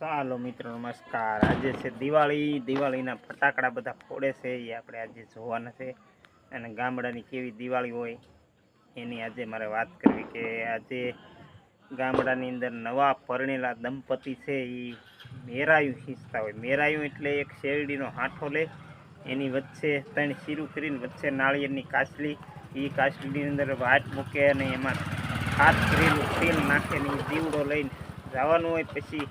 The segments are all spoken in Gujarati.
ચાલો મિત્રો નમસ્કાર। આજે છે દિવાળીના ફટાકડા બધા ફોડે છે એ આપણે આજે જોવાના છે અને ગામડાની કેવી દિવાળી હોય એની આજે મારે વાત કરવી કે આજે ગામડાની અંદર નવા પરણેલા દંપતી છે એ મેરાયું ખીચતા હોય। મેરાયું એટલે એક શેરડીનો હાંઠો લે એની વચ્ચે 3 શીરું કરીને વચ્ચે નાળિયેરની કાચલી, એ કાચલીની અંદર વાટ મૂકે અને એમાં હાથ કરેલું તેલ નાખીને દીવડો લઈને જવાનું હોય। પછી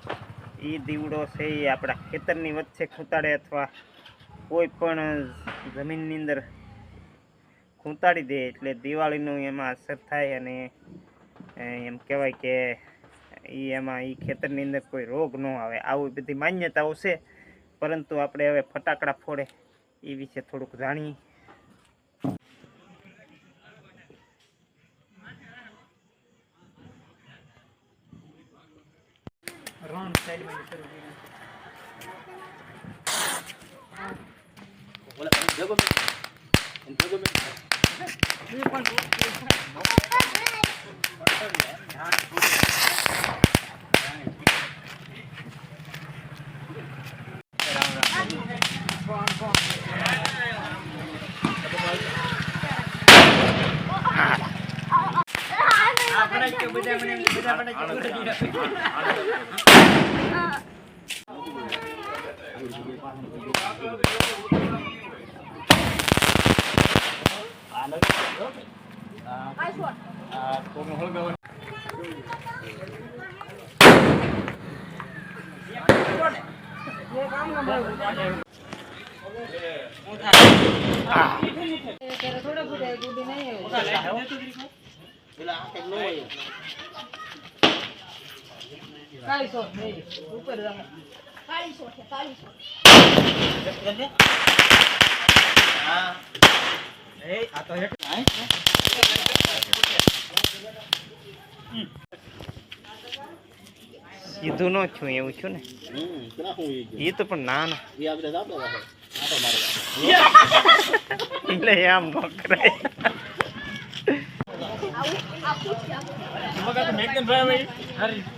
એ દીવડો છે એ આપણા ખેતરની વચ્ચે ખૂંટાડે અથવા કોઈ પણ જમીનની અંદર ખૂંટાડી દે એટલે દિવાળીનું એમાં અસર થાય અને એમ કહેવાય કે એમાં એ ખેતરની અંદર કોઈ રોગ ન આવે। આવી બધી માન્યતાઓ છે, પરંતુ આપણે હવે ફટાકડા ફોડે એ વિશે થોડુંક જાણીએ। રોંગ સાઈડ में શરૂ કરી બોલા જગો મે ये પણ આપણે કે બધા મને સીધું ન છું એવું છું ને એ તો પણ ના ના એટલે આમ ન કરાય।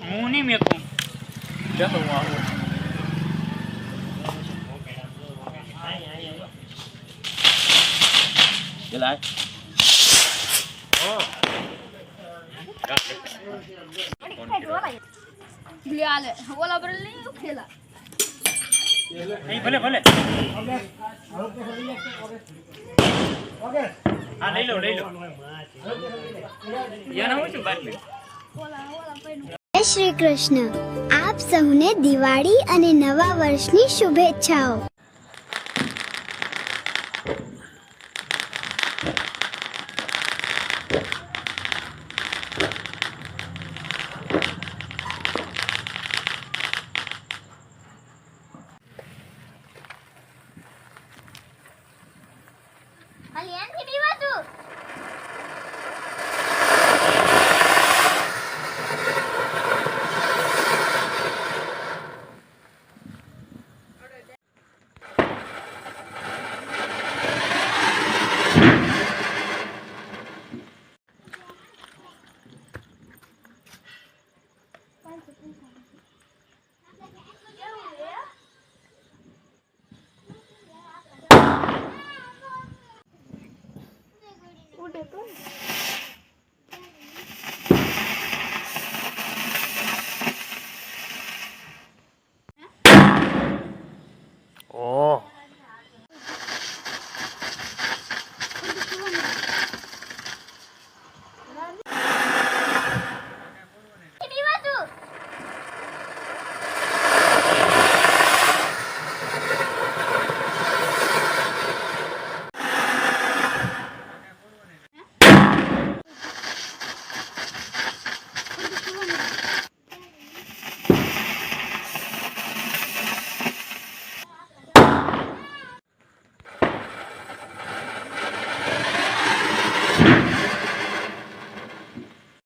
હું નહીં મેકું જતો હું આવું ભલે ભલે હા લઈ લો જય શ્રી કૃષ્ણ। આપ સૌને દિવાળી અને નવા વર્ષની શુભેચ્છાઓ।